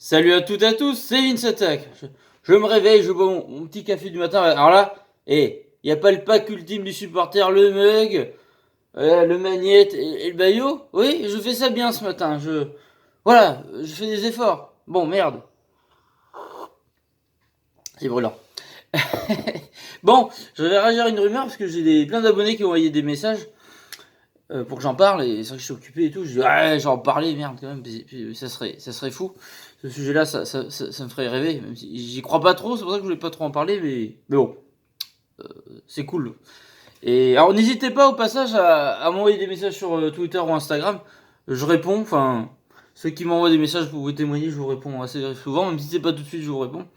Salut à toutes et à tous, c'est Vince Attack. Je me réveille, je bois mon petit café du matin. Alors là, y a pas le pack ultime du supporter, le mug, le magnète et le baillot. Oui, je fais ça bien ce matin. Voilà, je fais des efforts. Bon, merde, c'est brûlant. Bon, je vais réagir à une rumeur parce que j'ai plein d'abonnés qui ont envoyé des messages pour que j'en parle. Et c'est vrai que je suis occupé et tout. Je dis, ouais, j'en parlais, merde, quand même. Puis ça serait fou. Ce sujet-là, ça me ferait rêver. Même si j'y crois pas trop, c'est pour ça que je voulais pas trop en parler. Mais bon, c'est cool. Et alors, n'hésitez pas au passage à m'envoyer des messages sur Twitter ou Instagram. Je réponds. Enfin, ceux qui m'envoient des messages pour vous témoigner, je vous réponds assez souvent. Même si c'est pas tout de suite, je vous réponds.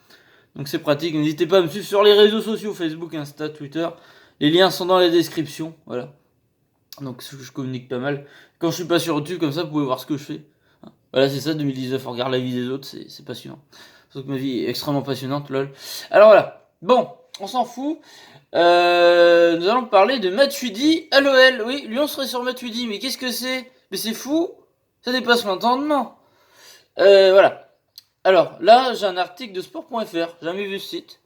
Donc c'est pratique. N'hésitez pas à me suivre sur les réseaux sociaux, Facebook, Insta, Twitter. Les liens sont dans la description. Voilà. Donc je communique pas mal. Quand je suis pas sur YouTube, comme ça, vous pouvez voir ce que je fais. Voilà, c'est ça, 2019, on regarde la vie des autres, c'est passionnant. Sauf que ma vie est extrêmement passionnante, lol. Alors voilà. Bon, on s'en fout. Nous allons parler de Matuidi à l'OL. Oui, Lyon serait sur Matuidi, mais qu'est-ce que c'est? Mais c'est fou. Ça dépasse l'entendement. Voilà. Alors, là, j'ai un article de sport.fr. J'ai jamais vu ce site.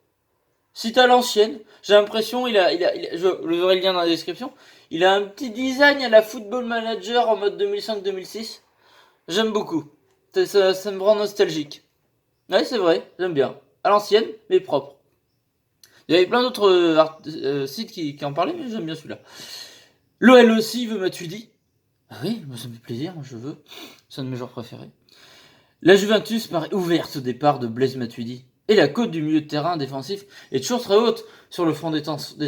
Site à l'ancienne. J'ai l'impression, je vous aurai le lien dans la description. Il a un petit design à la Football Manager en mode 2005-2006. J'aime beaucoup. Ça me rend nostalgique. Ouais, c'est vrai, j'aime bien. À l'ancienne, mais propre. Il y avait plein d'autres sites qui en parlaient, mais j'aime bien celui-là. L'OL aussi veut Matuidi. Ah oui, ça me fait plaisir, moi je veux. C'est un de mes joueurs préférés. La Juventus paraît ouverte au départ de Blaise Matuidi. Et la cote du milieu de terrain défensif est toujours très haute sur le front des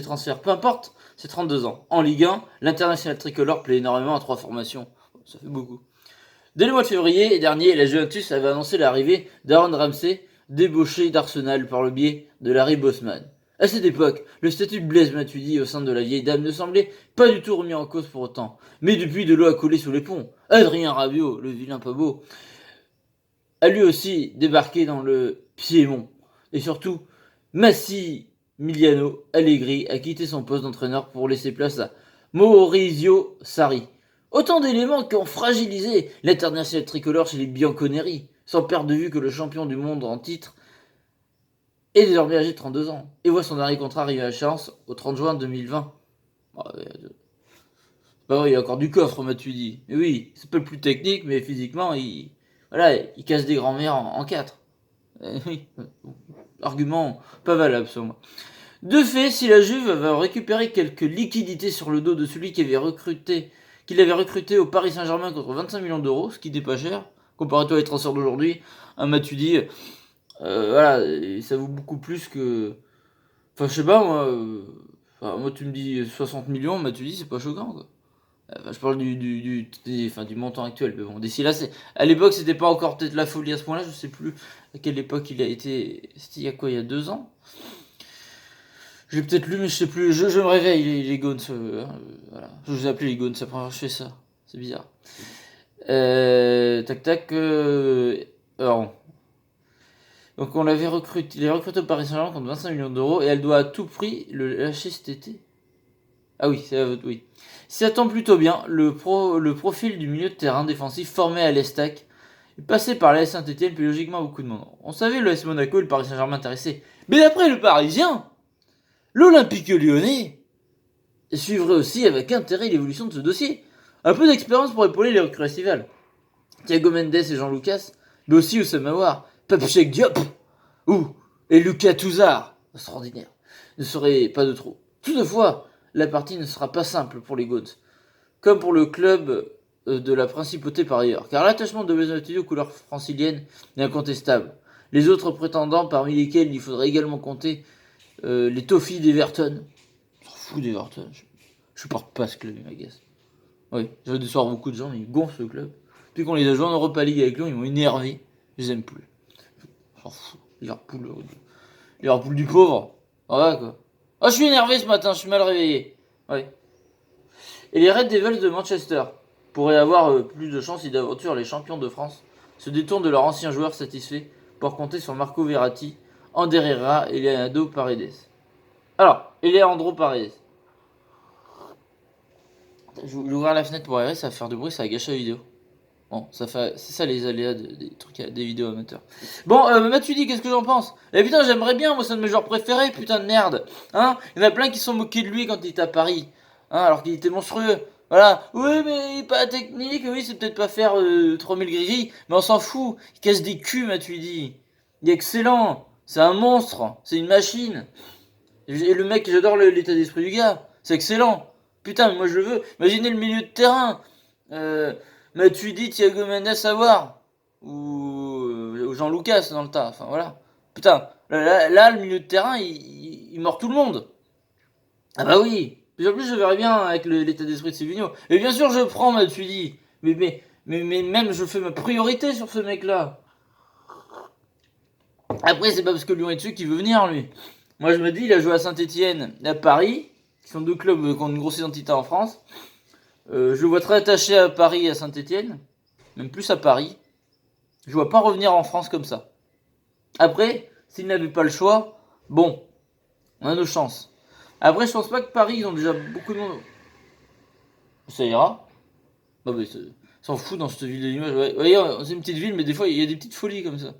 transferts. Peu importe, c'est 32 ans. En Ligue 1, l'international tricolore plaît énormément à 3 formations. Ça fait beaucoup. Dès le mois de février dernier, la Juventus avait annoncé l'arrivée d'Aaron Ramsey, débauché d'Arsenal par le biais de Larry Bosman. À cette époque, le statut de Blaise Matuidi au sein de la vieille dame ne semblait pas du tout remis en cause pour autant. Mais depuis, de l'eau a coulé sous les ponts. Adrien Rabiot, le vilain pas beau, a lui aussi débarqué dans le Piémont. Et surtout, Massimiliano Allegri a quitté son poste d'entraîneur pour laisser place à Maurizio Sarri. Autant d'éléments qui ont fragilisé l'international tricolore chez les Bianconeri, sans perdre de vue que le champion du monde en titre est désormais âgé de 32 ans, et voit son dernier contrat arriver à échéance au 30 juin 2020. Bah oui, il y a encore du coffre, Matuidi. Mais oui, c'est pas le plus technique, mais physiquement, voilà, il casse des grands-mères en quatre. Oui, argument pas valable sur moi. De fait, si la Juve va récupérer quelques liquidités sur le dos de celui qu'il avait recruté au Paris Saint-Germain contre 25 millions d'euros, ce qui n'est pas cher, comparé à les transferts d'aujourd'hui, un Matuidi, voilà, ça vaut beaucoup plus que... Enfin, je sais pas, moi, moi tu me dis 60 millions, Matuidi, c'est pas choquant, quoi. Enfin, je parle du montant actuel, mais bon, d'ici là, à l'époque, c'était pas encore peut-être la folie à ce point-là, je sais plus à quelle époque il a été, c'était il y a quoi, il y a 2 ans? J'ai peut-être lu, mais je sais plus. Je me réveille, les Gones. Voilà. Je vous ai appelé les Gones, c'est la première fois que je fais ça. C'est bizarre. Tac tac. Alors. Donc on l'avait recruté. Il est recruté au Paris Saint-Germain contre 25 millions d'euros et elle doit à tout prix le lâcher cet été. Ah oui, oui. Ça tombe plutôt bien. Le profil du milieu de terrain défensif formé à l'Estac est passé par la Saint-Etienne, puis logiquement beaucoup de monde. On savait le S Monaco et le Paris Saint-Germain intéressés. Mais d'après le Parisien, l'Olympique lyonnais suivrait aussi avec intérêt l'évolution de ce dossier. Un peu d'expérience pour épauler les recrues estivales. Thiago Mendes et Jean Lucas, mais aussi Oussama Aouar, Pape Cheikh Diop, et Lucas Touzard, extraordinaire, ne serait pas de trop. Toutefois, la partie ne sera pas simple pour les Goats, comme pour le club de la principauté par ailleurs, car l'attachement de Bezotti aux couleurs franciliennes est incontestable. Les autres prétendants, parmi lesquels il faudrait également compter les Toffees d'Everton. Je m'en fous d'Everton. Je supporte pas ce club, il m'agace. Oui, j'avais déçoir beaucoup de gens, mais ils gonflent ce club. Puis qu'on les a joués en Europa League avec Lyon, ils m'ont énervé. Je les aime plus. Je m'en fous. Liverpool du pauvre. Voilà quoi. Oh, je suis énervé ce matin, je suis mal réveillé. Oui. Et les Red Devils de Manchester pourraient avoir plus de chance si d'aventure les champions de France se détournent de leur ancien joueur satisfait pour compter sur Marco Verratti, Ander Herrera et Leonardo Paredes. Alors, Leandro Paredes. Je vais ouvrir la fenêtre pour aérer, ça va faire du bruit, ça va gâcher la vidéo. Bon, c'est ça les aléas des trucs, des vidéos amateurs. Bon, Matuidi, qu'est-ce que j'en pense? Eh putain, j'aimerais bien, moi, c'est un de mes joueurs préférés, putain de merde. Hein? Il y en a plein qui sont moqués de lui quand il était à Paris. Hein, alors qu'il était monstrueux. Voilà. Oui, mais il est pas technique, oui, c'est peut-être pas faire 3000 gris, mais on s'en fout. Il casse des culs, Matuidi. Il est excellent. C'est un monstre. C'est une machine. Et le mec, j'adore l'état d'esprit du gars. C'est excellent. Putain, moi je le veux. Imaginez le milieu de terrain. Matuidi, Thiago Mendes à voir. Ou Jean Lucas dans le tas. Enfin voilà. Putain, là, le milieu de terrain, il mord tout le monde. Ah bah oui. Puis en plus, je verrais bien avec l'état d'esprit de Silvino. Et bien sûr, je prends Matuidi. Mais même, je fais ma priorité sur ce mec-là. Après, c'est pas parce que Lyon est dessus qu'il veut venir, lui. Moi, je me dis, il a joué à Saint-Etienne et à Paris, qui sont deux clubs qui ont une grosse identité en France. Je le vois très attaché à Paris et à Saint-Etienne, même plus à Paris. Je ne vois pas revenir en France comme ça. Après, s'il n'avait pas le choix, bon, on a nos chances. Après, je pense pas que Paris, ils ont déjà beaucoup de monde. Ça ira. Bah, mais s'en fout dans cette ville de Limoges. Ouais. Voyez, c'est une petite ville, mais des fois, il y a des petites folies comme ça.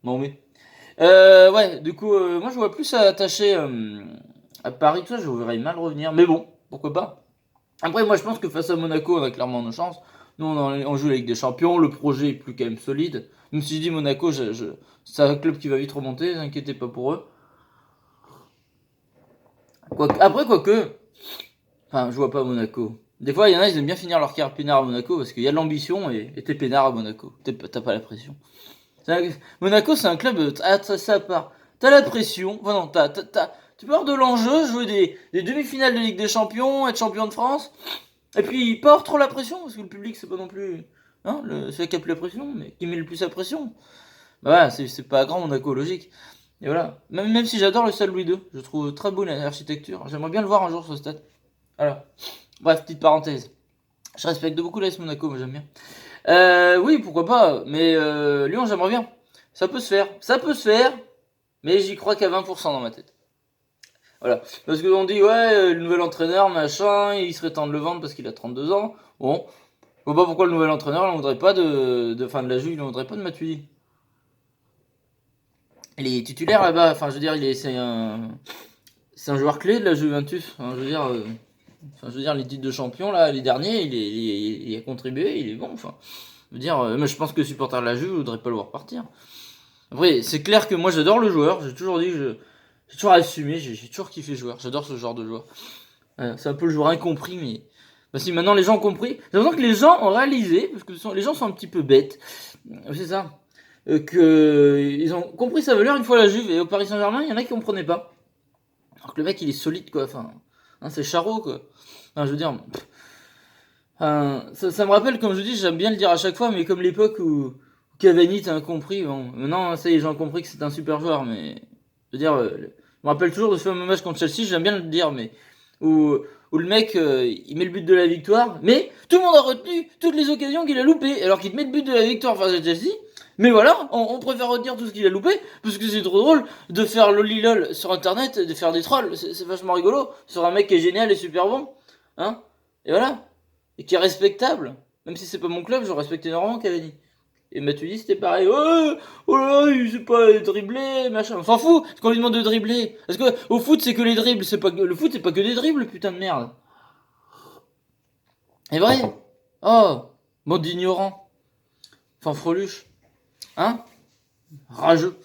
Bon, mais. Ouais, du coup, moi, je vois plus attaché à Paris, tout ça, je verrais mal revenir. Mais bon, pourquoi pas. Après, moi, je pense que face à Monaco, on a clairement nos chances. Nous, on joue la Ligue des Champions, le projet est plus quand même solide. Même si je dis Monaco, c'est un club qui va vite remonter, ne vous inquiétez pas pour eux. Après, quoique, enfin, je vois pas Monaco. Des fois, il y en a, ils aiment bien finir leur carrière peinard à Monaco parce qu'il y a de l'ambition et t'es peinard à Monaco. T'as pas la pression. Monaco, c'est un club ça à part. T'as la pression, enfin non, tu peux avoir de l'enjeu, jouer des demi-finales de Ligue des Champions, être champion de France, et puis pas avoir trop la pression, parce que le public, c'est pas non plus hein, celui qui a plus la pression, mais qui met le plus la pression. Bah voilà, c'est pas grand Monaco, logique. Et voilà. Même si j'adore le stade Louis II, je trouve très beau l'architecture. J'aimerais bien le voir un jour, ce stade. Voilà. Bref, petite parenthèse. Je respecte beaucoup l'AS Monaco, moi j'aime bien. Oui, pourquoi pas, mais Lyon, j'aimerais bien. Ça peut se faire. Ça peut se faire, mais j'y crois qu'à 20% dans ma tête. Voilà. Parce que on dit, ouais, le nouvel entraîneur, machin, il serait temps de le vendre parce qu'il a 32 ans. Bon. Je vois pas pourquoi le nouvel entraîneur, il ne voudrait pas de la Juve, il ne voudrait pas de Matuidi. Il est titulaire là-bas, enfin, je veux dire, c'est un joueur clé de la Juventus. Enfin, je veux dire, les titres de champion, là, les derniers, il a contribué, il est bon, enfin. Je veux dire, mais je pense que le supporter de la Juve ne voudrait pas le voir partir. Après, c'est clair que moi, j'adore le joueur, j'ai toujours dit, j'ai toujours assumé, j'ai toujours kiffé le joueur, j'adore ce genre de joueur. C'est un peu le joueur incompris, mais bah, si maintenant les gens ont compris, j'ai l'impression que les gens ont réalisé, parce que les gens sont un petit peu bêtes, c'est ça, que ils ont compris sa valeur une fois la Juve, et au Paris Saint-Germain, il y en a qui comprenaient pas. Alors que le mec, il est solide, quoi, enfin, hein, c'est Charo, quoi. Enfin, je veux dire, ça me rappelle, comme je dis, j'aime bien le dire à chaque fois, mais comme l'époque où Cavani t'as compris, bon, maintenant, ça y est, les gens ont compris que c'est un super joueur, mais, je veux dire, je me rappelle toujours de ce fameux match contre Chelsea, j'aime bien le dire, mais, où le mec, il met le but de la victoire, mais tout le monde a retenu toutes les occasions qu'il a loupées, alors qu'il te met le but de la victoire face à Chelsea, mais voilà, on préfère retenir tout ce qu'il a loupé, parce que c'est trop drôle de faire lolilol sur internet, de faire des trolls, c'est vachement rigolo, sur un mec qui est génial et super bon, hein, et voilà, et qui est respectable, même si c'est pas mon club, je respecte énormément Cavani. Et Matuidi c'était pareil, oh là là, il sait pas dribbler, machin, on s'en fout, ce qu'on lui demande de dribbler, parce que au foot c'est que les dribbles, le foot c'est pas que des dribbles, putain de merde. C'est vrai. Oh, mode d'ignorant, fanfreluche, hein, rageux.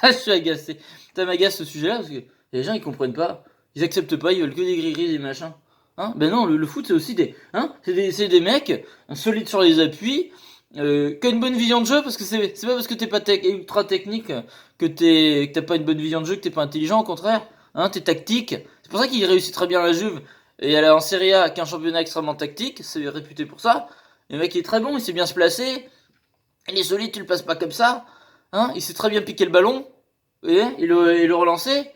Je suis agacé. Ça m'agace ce sujet-là parce que les gens ils comprennent pas, ils acceptent pas, ils veulent que des gris-gris, des machins. Hein, ben non, le foot c'est aussi hein, c'est des mecs solides sur les appuis, qui ont une bonne vision de jeu parce que c'est pas parce que t'es pas ultra technique que t'as pas une bonne vision de jeu, que t'es pas intelligent, au contraire. Hein, t'es tactique. C'est pour ça qu'il réussit très bien la Juve et elle est en Serie A, qui est un championnat extrêmement tactique, c'est réputé pour ça. Le mec il est très bon, il sait bien se placer, il est solide, tu le passes pas comme ça. Hein, il sait très bien piquer le ballon et le relancer.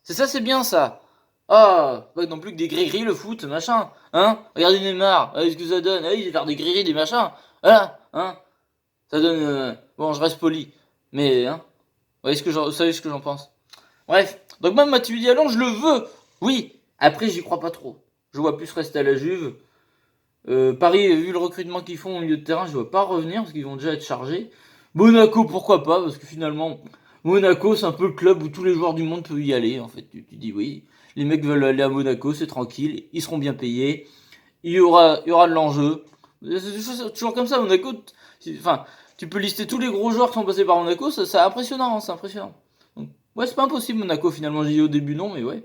C'est ça, c'est bien ça. Ah, pas non plus que des gris-gris le foot, machin. Hein, regardez Neymar, ce que ça donne. Il va faire des gris-gris, des machins. Voilà, hein. Ça donne. Bon, je reste poli. Mais, hein. Vous savez ce que j'en pense. Bref. Donc, même Matuidi à Lyon, je le veux. Oui. Après, j'y crois pas trop. Je vois plus rester à la Juve. Paris, vu le recrutement qu'ils font au milieu de terrain, je ne vois pas revenir parce qu'ils vont déjà être chargés. Monaco, pourquoi pas, parce que finalement, Monaco, c'est un peu le club où tous les joueurs du monde peuvent y aller. En fait, tu dis oui, les mecs veulent aller à Monaco, c'est tranquille, ils seront bien payés, il y aura de l'enjeu. C'est toujours comme ça, Monaco. Enfin, tu peux lister tous les gros joueurs qui sont passés par Monaco, c'est impressionnant, hein, c'est impressionnant. Donc, ouais, c'est pas impossible Monaco finalement, j'ai dit au début non, mais ouais.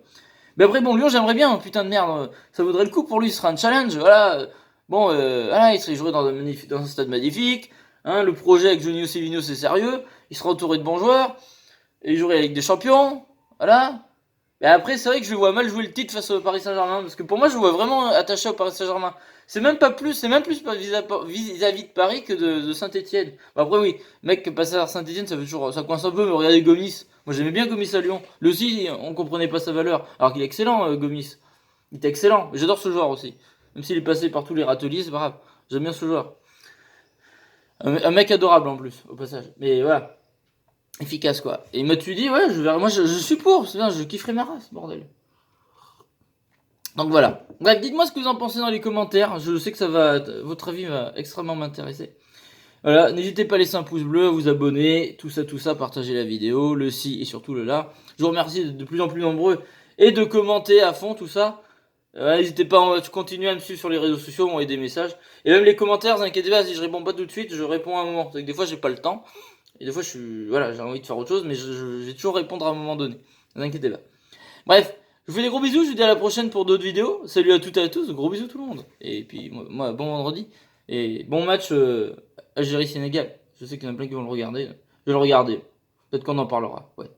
Mais après, bon, Lyon, j'aimerais bien, putain de merde, ça vaudrait le coup pour lui, ce sera un challenge, voilà. Bon, voilà, il serait joué dans un stade magnifique, hein, le projet avec Johnny Silvino, c'est sérieux, il sera entouré de bons joueurs, et il jouerait avec des champions, voilà. Et après, c'est vrai que je vois mal jouer le titre face au Paris Saint-Germain, parce que pour moi, je le vois vraiment attaché au Paris Saint-Germain. C'est même plus vis-à-vis de Paris que de Saint-Etienne. Bon, après, oui, mec, passer à Saint-Etienne, ça coince un peu, mais regardez Gomis. Moi, j'aimais bien Gomis à Lyon. Lui aussi, on comprenait pas sa valeur. Alors qu'il est excellent, Gomis. Il est excellent. J'adore ce joueur aussi. Même s'il est passé par tous les râteliers, c'est pas grave. J'aime bien ce joueur. Un mec adorable en plus, au passage. Mais voilà, efficace quoi. Et tu dit, ouais, moi je suis pour, c'est bien, je kifferai ma race, bordel. Donc voilà. Bref, dites-moi ce que vous en pensez dans les commentaires. Je sais que votre avis va extrêmement m'intéresser. Voilà, n'hésitez pas à laisser un pouce bleu, à vous abonner, tout ça, partager la vidéo, le si et surtout le là. Je vous remercie d'être de plus en plus nombreux et de commenter à fond tout ça. N'hésitez pas à continuer à me suivre sur les réseaux sociaux, m'envoyer des messages. Et même les commentaires, vous inquiétez pas, si je réponds pas tout de suite, je réponds à un moment. C'est que des fois j'ai pas le temps. Et des fois j'ai envie de faire autre chose, mais je vais toujours répondre à un moment donné. Ne vous inquiétez pas. Bref, je vous fais des gros bisous, je vous dis à la prochaine pour d'autres vidéos. Salut à toutes et à tous, gros bisous tout le monde. Et puis moi bon vendredi. Et bon match Algérie-Sénégal. Je sais qu'il y en a plein qui vont le regarder. Je vais le regarder. Peut-être qu'on en parlera. Ouais.